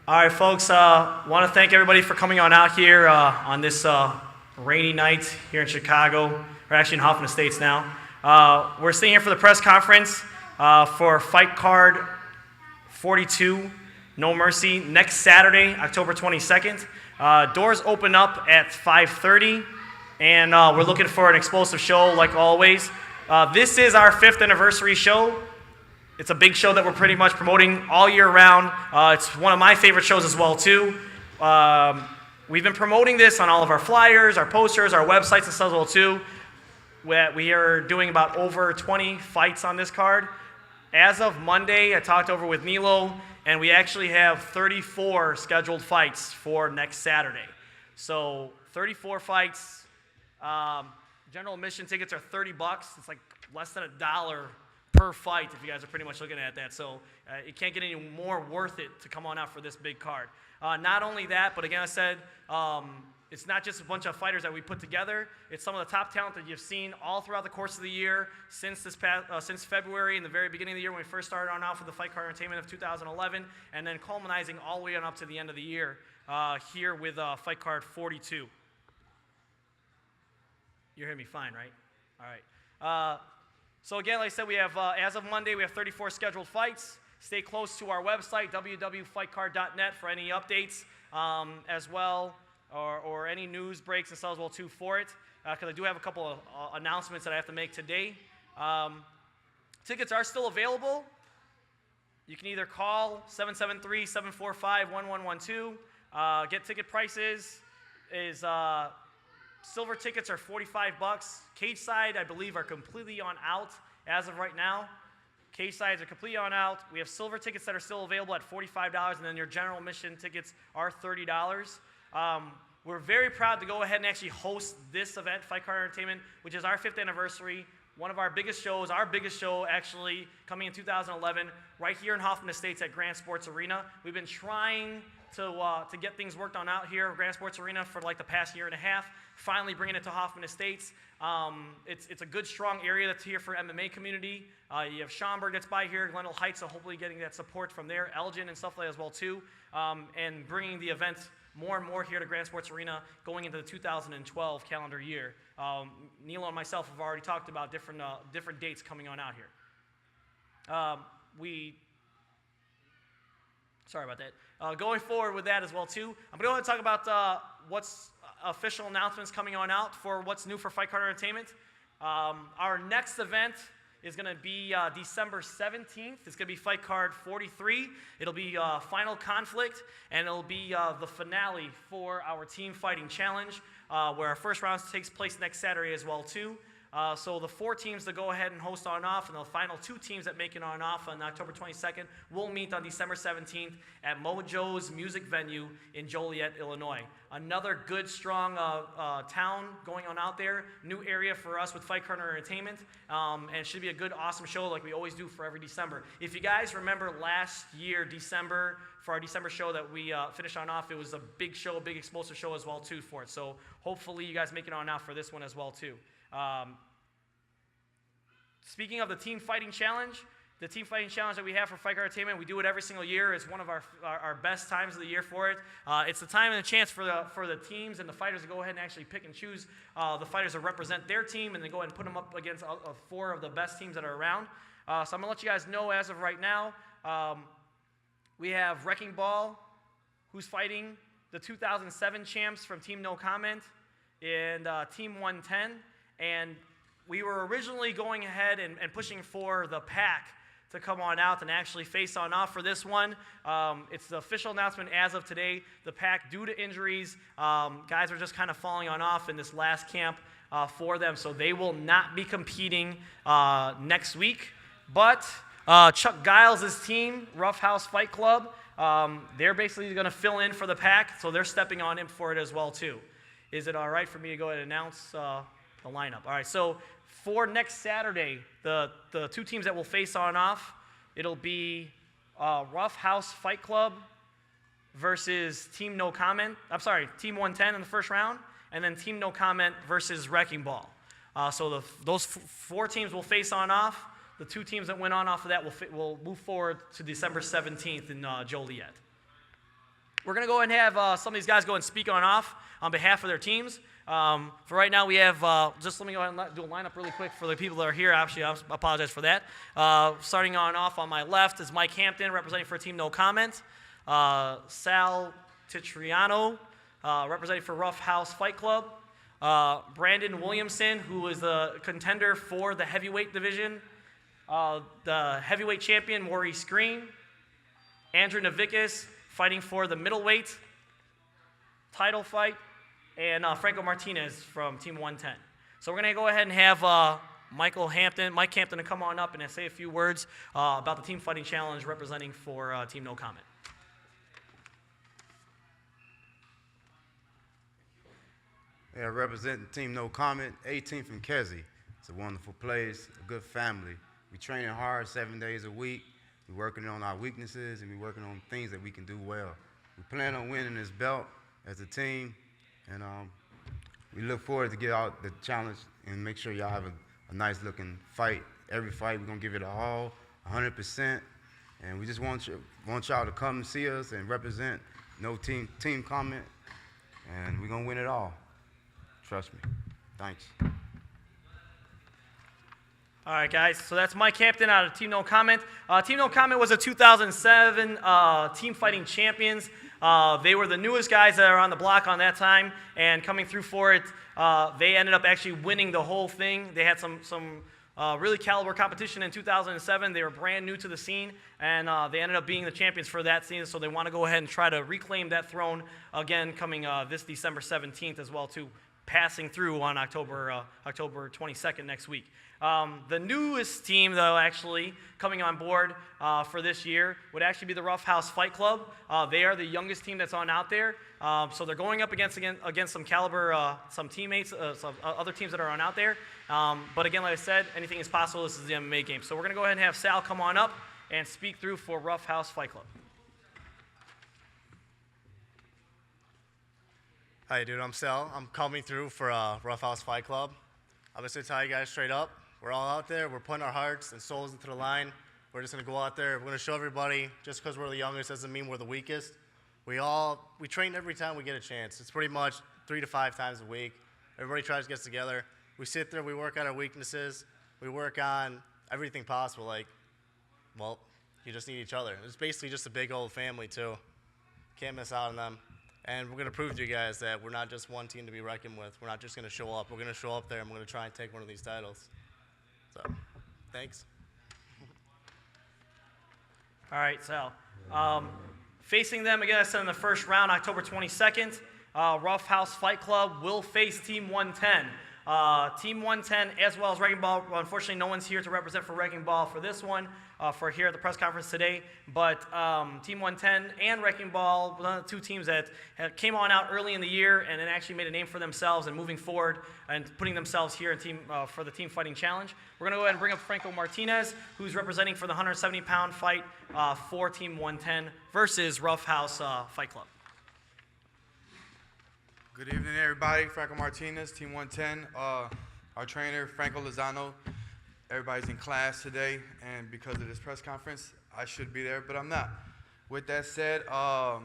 All right, folks, want to thank everybody for coming on out here on this rainy night here in Chicago. We're actually in Hoffman Estates now. We're sitting here for the press conference for fight card 42, No Mercy, next Saturday, October 22nd. Doors open up at 5:30, and we're looking for an explosive show like always. This is our 5th anniversary show. It's a big show that we're pretty much promoting all year round. It's one of my favorite shows as well, too. We've been promoting this on all of our flyers, our posters, our websites and stuff as well, too. We are doing about over 20 fights on this card. As of Monday, I talked over with Nilo, and we actually have 34 scheduled fights for next Saturday. So 34 fights. General admission tickets are $30. It's like less than $1 per fight if you guys are pretty much looking at that. So it can't get any more worth it to come on out for this big card. Not only that, but again I said, it's not just a bunch of fighters that we put together. It's some of the top talent that you've seen all throughout the course of the year since since February and the very beginning of the year when we first started on out for the Fight Card Entertainment of 2011, and then culminating all the way on up to the end of the year here with Fight Card 42. You're hearing me fine, right? All right. So again, like I said, we have, as of Monday, we have 34 scheduled fights. Stay close to our website, www.fightcard.net, for any updates as well, or any news breaks and stuff as well, too, for it. Because I do have a couple of announcements that I have to make today. Tickets are still available. You can either call 773-745-1112. Get ticket prices is... silver tickets are $45. Cage side, I believe, are completely on out as of right now. Cage sides are completely on out. We have silver tickets that are still available at $45, and then your general admission tickets are $30. We're very proud to go ahead and actually host this event, Fight Card Entertainment, which is our 5th anniversary. One of our biggest shows, our biggest show actually coming in 2011, right here in Hoffman Estates at Grand Sports Arena. We've been trying to get things worked on out here at Grand Sports Arena for like the past year and a half. Finally bringing it to Hoffman Estates. It's a good, strong area that's here for MMA community. You have Schaumburg that's by here, Glendale Heights, so hopefully getting that support from there, Elgin and stuff like that as well too, and bringing the event more and more here to Grand Sports Arena going into the 2012 calendar year. Nilo and myself have already talked about different dates coming on out here. Sorry about that. Going forward with that as well too, I'm going to talk about what's official announcements coming on out for what's new for Fight Card Entertainment. Our next event is going to be December 17th. It's going to be Fight Card 43. It'll be Final Conflict, and it'll be the finale for our Team Fighting Challenge, where our first round takes place next Saturday as well too. So the 4 teams that go ahead and host on off, and the final 2 teams that make it on off on October 22nd will meet on December 17th at Mojo's Music Venue in Joliet, Illinois. Another good, strong town going on out there. New area for us with Fight Card Entertainment, and it should be a good, awesome show like we always do for every December. If you guys remember last year, December, for our December show that we finished on off, it was a big show, a big explosive show as well too for it. So hopefully you guys make it on out for this one as well too. Speaking of the Team Fighting Challenge, the Team Fighting Challenge that we have for Fight Card Entertainment, we do it every single year. It's one of our best times of the year for it. It's the time and the chance for the teams and the fighters to go ahead and actually pick and choose the fighters that represent their team, and then go ahead and put them up against 4 of the best teams that are around. So I'm going to let you guys know as of right now, we have Wrecking Ball, who's fighting the 2007 champs from Team No Comment and Team 110. And we were originally going ahead and pushing for the Pack to come on out and actually face on off for this one. It's the official announcement as of today. The Pack, due to injuries, guys are just kind of falling on off in this last camp for them, so they will not be competing next week. But Chuck Giles' team, Rough House Fight Club, they're basically going to fill in for the Pack, so they're stepping on in for it as well too. Is it all right for me to go ahead and announce the lineup? All right, so for next Saturday, the 2 teams that will face on off, it'll be Rough House Fight Club versus Team No Comment. I'm sorry, Team 110 in the first round, and then Team No Comment versus Wrecking Ball. So those 4 teams will face on off. The 2 teams that went on off of that will move forward to December 17th in Joliet. we're going to go ahead and have some of these guys go and speak on behalf of their teams. For right now, we have, just let me go ahead and do a lineup really quick for the people that are here. Actually, I apologize for that. Starting off on my left is Mike Hampton, representing for Team No Comment. Sal Titriano, representing for Rough House Fight Club. Brandon Williamson, who is the contender for the heavyweight division. The heavyweight champion, Maurice Greene. Andrew NAVICKAS, fighting for the middleweight title fight. And Franco Martinez from Team 110. So we're going to go ahead and have Mike Hampton to come on up and say a few words about the Team Fighting Challenge representing for Team No Comment. Yeah, representing Team No Comment, 18 from Kesey. It's a wonderful place, a good family. We training hard 7 days a week. We're working on our weaknesses and we're working on things that we can do well. We plan on winning this belt as a team, and we look forward to get out the challenge and make sure y'all have a nice looking fight. Every fight, we're gonna give it all, 100%, and we just want y'all to come and see us and represent No Team Comment, and we're gonna win it all. Trust me. Thanks. All right, guys. So that's Mike Hampton out of Team No Comment. Team No Comment was a 2007 Team Fighting Champions. They were the newest guys that are on the block on that time, and coming through for it, they ended up actually winning the whole thing. They had some really caliber competition in 2007. They were brand new to the scene, and they ended up being the champions for that season. So they want to go ahead and try to reclaim that throne again, coming this December 17th as well, too. Passing through on October 22nd next week. The newest team, though, actually coming on board for this year would actually be the Rough House Fight Club. They are the youngest team that's on out there, so they're going up against some caliber, some teammates, some other teams that are on out there. But again, like I said, anything is possible. This is the MMA game. So we're going to go ahead and have Sal come on up and speak through for Rough House Fight Club. Hi, dude. I'm Sal. I'm coming through for Rough House Fight Club. I'm just going to tell you guys straight up. We're all out there. We're putting our hearts and souls into the line. We're just going to go out there. We're going to show everybody, just because we're the youngest doesn't mean we're the weakest. We train every time we get a chance. It's pretty much 3 to 5 times a week. Everybody tries to get together. We sit there. We work on our weaknesses. We work on everything possible. Like, well, you just need each other. It's basically just a big old family, too. Can't miss out on them. And we're going to prove to you guys that we're not just one team to be reckoned with. We're not just going to show up. We're going to show up there, and we're going to try and take one of these titles. So, thanks. All right, Sal. Facing them, again, I said in the first round, October 22nd, Rough House Fight Club will face Team 110. Team 110 as well as Wrecking Ball. Well, unfortunately, no one's here to represent for Wrecking Ball for this one, for here at the press conference today. But Team 110 and Wrecking Ball, one of the two teams that came on out early in the year and then actually made a name for themselves and moving forward and putting themselves here in for the Team Fighting Challenge. We're going to go ahead and bring up Franco Martinez, who's representing for the 170-pound fight for Team 110 versus Rough House Fight Club. Good evening, everybody. Franco Martinez, Team 110. Our trainer, Franco Lozano. Everybody's in class today, and because of this press conference, I should be there, but I'm not. With that said, I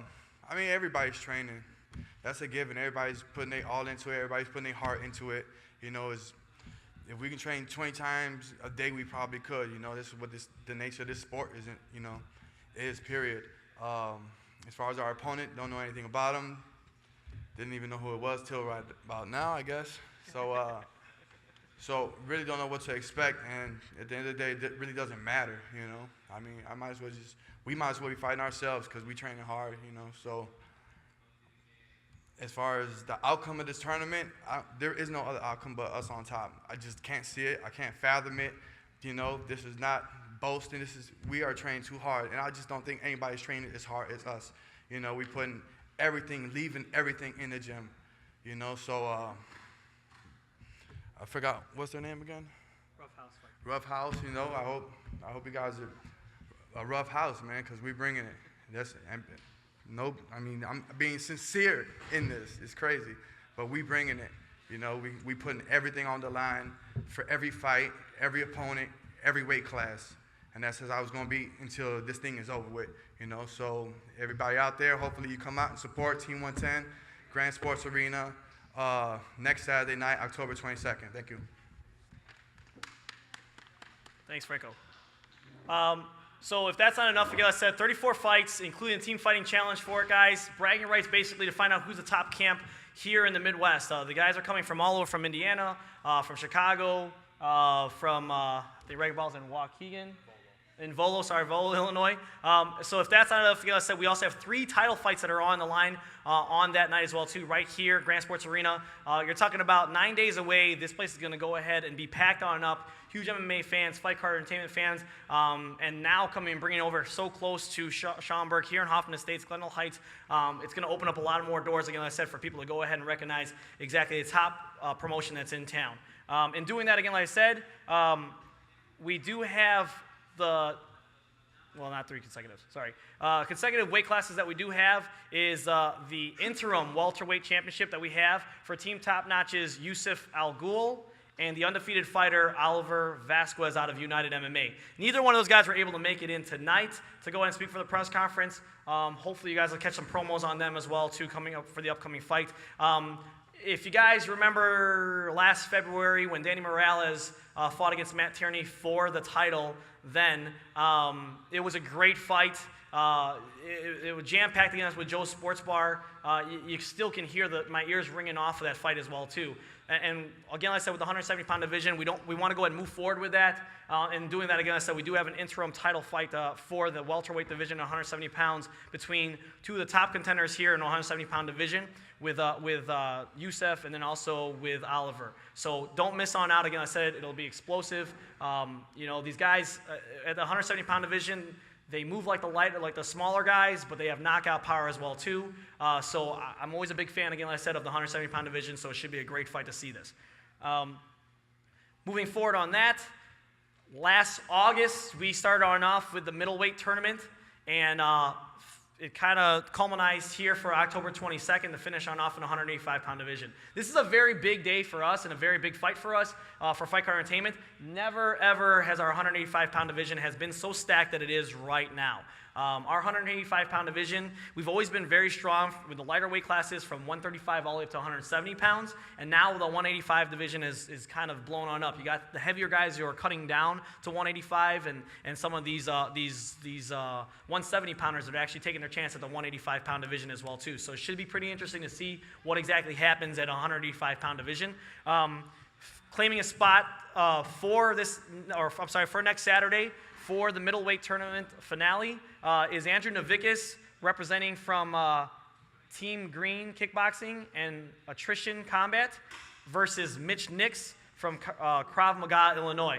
mean, everybody's training. That's a given. Everybody's putting their all into it. Everybody's putting their heart into it. You know, if we can train 20 times a day, we probably could. You know, this is what the nature of this sport isn't, you know, is, period. As far as our opponent, don't know anything about him. Didn't even know who it was till right about now, I guess. So really don't know what to expect, and at the end of the day, it really doesn't matter, you know. I mean, we might as well be fighting ourselves because we training hard, you know. So as far as the outcome of this tournament, there is no other outcome but us on top. I just can't see it. I can't fathom it. You know, this is not boasting. We are training too hard, and I just don't think anybody's training as hard as us. You know, we putting everything, leaving everything in the gym, you know. So I forgot, what's their name again? Rough House Fight. Rough House, you know. I hope you guys are a rough house, man, because we bringing it. I'm being sincere in this. It's crazy, but we bringing it. You know, we putting everything on the line for every fight, every opponent, every weight class, and that's as I was going to be until this thing is over with, you know. So everybody out there, hopefully you come out and support Team 110, Grand Sports Arena, next Saturday night, October 22nd. Thank you. Thanks, Franco. So if that's not enough, like I said, 34 fights, including the team fighting challenge for it, guys. Bragging rights basically to find out who's the top camp here in the Midwest. The guys are coming from all over, from Indiana, from Chicago, from the Red Balls in Waukegan. Volo, Illinois. So if that's not enough, like I said, we also have 3 title fights that are on the line on that night as well, too, right here, Grand Sports Arena. You're talking about 9 days away. This place is going to go ahead and be packed on up. Huge MMA fans, fight card entertainment fans, and now coming and bringing over so close to Schaumburg here in Hoffman Estates, Glendale Heights. It's going to open up a lot more doors, again, like I said, for people to go ahead and recognize exactly the top promotion that's in town. In doing that, again, like I said, we do have well, not 3 consecutives, sorry. Consecutive weight classes that we do have is the interim welterweight championship that we have for Team Top Notch's Yusuf Al Ghul and the undefeated fighter Oliver Vasquez out of United MMA. Neither one of those guys were able to make it in tonight to go ahead and speak for the press conference. Hopefully you guys will catch some promos on them as well, too, coming up for the upcoming fight. If you guys remember last February when Danny Morales fought against Matt Tierney for the title, then it was a great fight. It was jam-packed against with Joe's Sports Bar. You still can hear my ears ringing off of that fight as well, too. And again, like I said, with the 170-pound division, we want to go ahead and move forward with that. And doing that, again, like I said, we do have an interim title fight for the welterweight division at 170 pounds between 2 of the top contenders here in the 170-pound division with Yusuf and then also with Oliver. So don't miss on out. Again, I said it'll be explosive. You know, these guys at the 170-pound division, they move like the smaller guys, but they have knockout power as well, too. So I'm always a big fan, again, like I said, of the 170-pound division, so it should be a great fight to see this. Moving forward on that, last August, we started on off with the middleweight tournament, and it kind of culminates here for October 22nd to finish on off in the 185-pound division. This is a very big day for us and a very big fight for us for Fight Card Entertainment. Never, ever has our 185-pound division has been so stacked that it is right now. Our 185-pound division, we've always been very strong with the lighter weight classes from 135 all the way up to 170 pounds, and now the 185 division is kind of blown on up. You got the heavier guys who are cutting down to 185, and some of these 170-pounders that are actually taking their chance at the 185-pound division as well, too. So it should be pretty interesting to see what exactly happens at a 185-pound division. Claiming a spot for next Saturday, for the middleweight tournament finale is Andrew Navickas, representing from Team Green Kickboxing and Attrition Combat, versus Mitch Nix from Krav Maga, Illinois.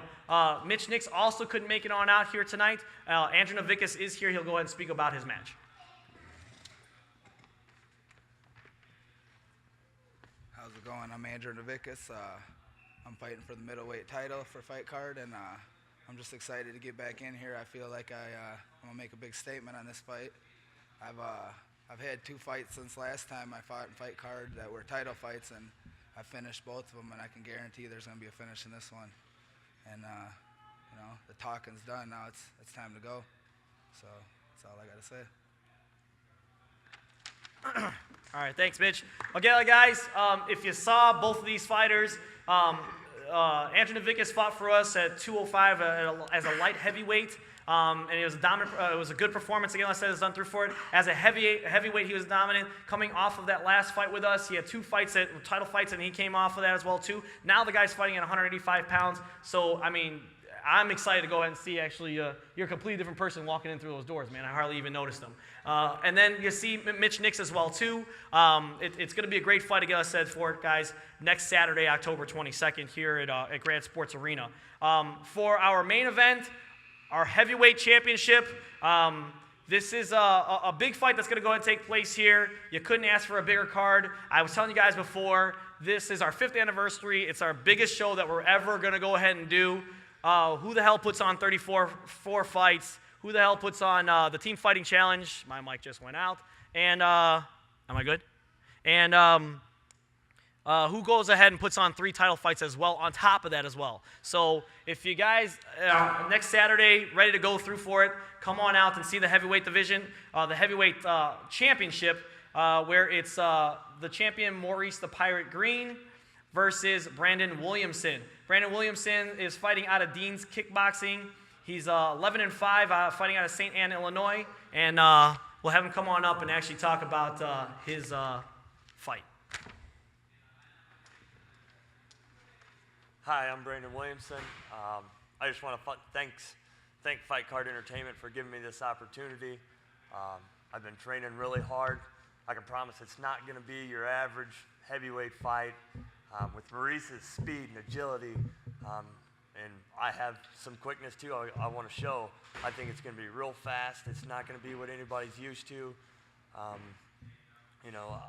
Mitch Nix also couldn't make it on out here tonight. Andrew Navickas is here. He'll go ahead and speak about his match. How's it going? I'm Andrew Navickas. I'm fighting for the middleweight title for Fight Card, and I'm just excited to get back in here. I feel like I'm gonna make a big statement on this fight. I've had 2 fights since last time I fought in Fight Card that were title fights, and I finished both of them, and I can guarantee there's gonna be a finish in this one. And you know, the talking's done. Now it's time to go. So that's all I gotta say. All right, thanks, Mitch. Okay, guys, if you saw both of these fighters, Andrew Navickas fought for us at 205 as a light heavyweight, and it was a dominant. It was a good performance. Again, I said it's done through for it. As a heavyweight, he was dominant. Coming off of that last fight with us, he had 2 fights title fights, and he came off of that as well too. Now the guy's fighting at 185 pounds. So I mean, I'm excited to go ahead and see actually you're a completely different person walking in through those doors, man. I hardly even noticed them. And then you see Mitch Nix as well too. It's going to be a great fight, again, I said for it, guys, next Saturday, October 22nd here at Grand Sports Arena. For our main event, our heavyweight championship, this is a big fight that's going to go ahead and take place here. You couldn't ask for a bigger card. I was telling you guys before, this is our 5th anniversary. It's our biggest show that we're ever going to go ahead and do. Who the hell puts on 34 fights? Who the hell puts on the Team Fighting Challenge? My mic just went out. And am I good? And who goes ahead and puts on 3 title fights as well on top of that as well. So if you guys, next Saturday, ready to go through for it, come on out and see the heavyweight division, the heavyweight championship, where it's the champion Maurice the Pirate Greene versus Brandon Williamson. Brandon Williamson is fighting out of Dean's Kickboxing. He's 11-5, fighting out of St. Anne, Illinois, and we'll have him come on up and actually talk about his fight. Hi, I'm Brandon Williamson. I just want to thank Fight Card Entertainment for giving me this opportunity. I've been training really hard. I can promise it's not going to be your average heavyweight fight. With Maurice's speed and agility, and I have some quickness too, I want to show. I think it's going to be real fast. It's not going to be what anybody's used to. You know,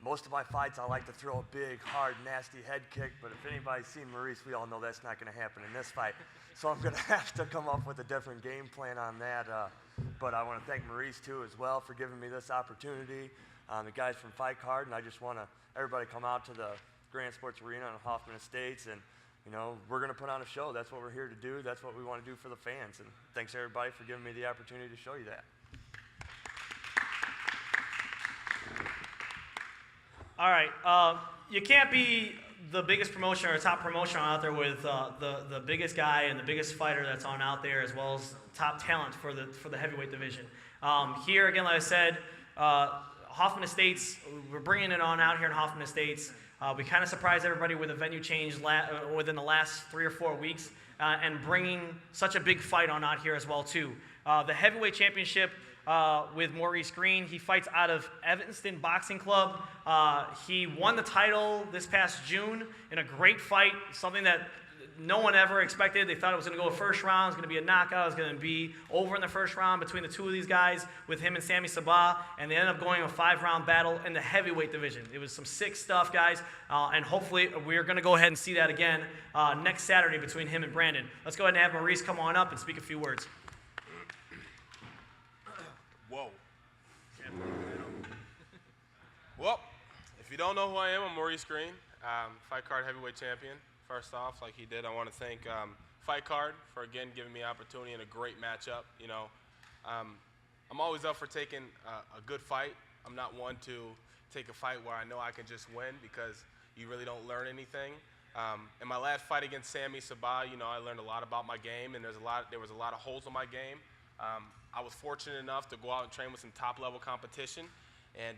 most of my fights, I like to throw a big, hard, nasty head kick, but if anybody's seen Maurice, we all know that's not going to happen in this fight. So I'm going to have to come up with a different game plan on that. But I want to thank Maurice, too, as well, for giving me this opportunity. The guys from Fight Card, and I just want everybody come out to the Grand Sports Arena on Hoffman Estates, and you know, we're going to put on a show. That's what we're here to do. That's what we want to do for the fans. And thanks, everybody, for giving me the opportunity to show you that. All right. You can't be the biggest promotion or top promotion out there with the biggest guy and the biggest fighter that's on out there, as well as top talent for the heavyweight division. Here, again, like I said, Hoffman Estates, we're bringing it on out here in Hoffman Estates. We kind of surprised everybody with a venue change within the last 3 or 4 weeks, and bringing such a big fight on out here as well too. The heavyweight championship with Maurice Greene. He fights out of Evanston Boxing Club. He won the title this past June in a great fight, something that no one ever expected. They thought it was going to go first round. It was going to be a knockout. It was going to be over in the first round between the two of these guys with him and Sammy Sabah, and they ended up going a 5-round battle in the heavyweight division. It was some sick stuff, guys, and hopefully we're going to go ahead and see that again next Saturday between him and Brandon. Let's go ahead and have Maurice come on up and speak a few words. Whoa. Well, if you don't know who I am, I'm Maurice Greene, Fight Card heavyweight champion. First off, like he did, I want to thank Fight Card for, again, giving me opportunity in a great matchup. You know, I'm always up for taking a good fight. I'm not one to take a fight where I know I can just win, because you really don't learn anything. In my last fight against Sammy Sabah, you know, I learned a lot about my game, and there was a lot of holes in my game. I was fortunate enough to go out and train with some top-level competition, and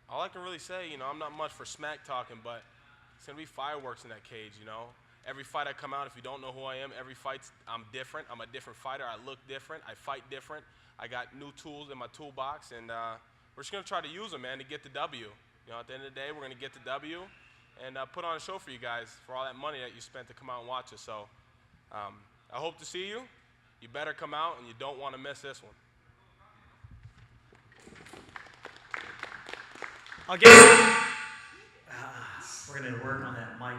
all I can really say, you know, I'm not much for smack talking, but it's going to be fireworks in that cage, you know. Every fight I come out, if you don't know who I am, every fight I'm different. I'm a different fighter. I look different. I fight different. I got new tools in my toolbox, and we're just going to try to use them, man, to get the W. You know, at the end of the day, we're going to get the W and put on a show for you guys for all that money that you spent to come out and watch us. So I hope to see you. You better come out, and you don't want to miss this one. Again, we're going to work on that mic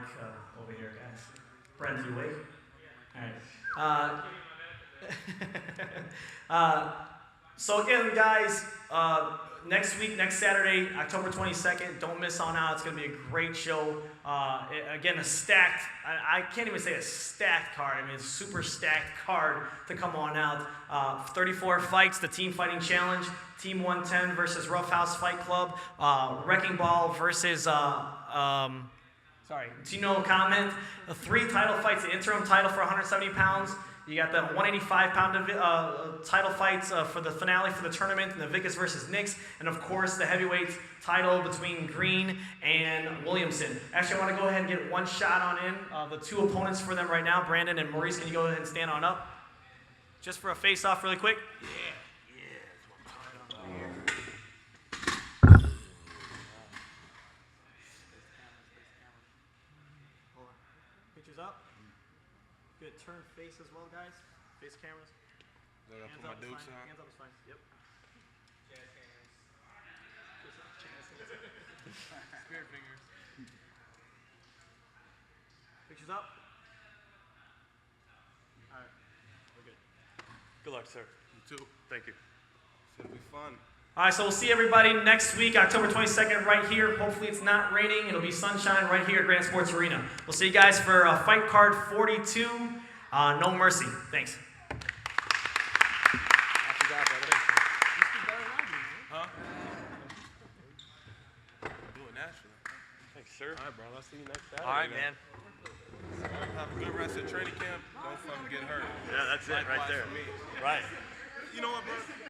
over here, guys. Brent, you wait? All right. So again, guys, next week, next Saturday, October 22nd, don't miss on out. It's going to be a great show. Again, a stacked, I can't even say a stacked card. I mean, it's a super stacked card to come on out. 34 fights, the Team Fighting Challenge. Team 110 versus Rough House Fight Club. Wrecking Ball versus, Tino Comment. The 3 title fights, the interim title for 170 pounds. You got the 185-pound title fights for the finale for the tournament, NAVICKAS versus Nicks, and of course the heavyweight title between Greene and Williamson. Actually, I want to go ahead and get one shot on in. The 2 opponents for them right now, Brandon and Maurice, can you go ahead and stand on up? Just for a face-off really quick. Pictures up. Good, turn face as well, guys. Face cameras. Hands up is fine. Hands up is fine. Yep. Spirit fingers. Pictures up. All right, we're good. Good luck, sir. You too. Thank you. It's going to be fun. All right, so we'll see everybody next week, October 22nd, right here. Hopefully it's not raining. It'll be sunshine right here at Grand Sports Arena. We'll see you guys for fight card 42, No Mercy. Thanks. Do it naturally. Thanks, sir. All right, bro. I'll see you next Saturday. All right, man. Have a good rest of training camp. Don't fucking get hurt. Yeah, that's it right Likewise there. for me. Right. You know what, bro?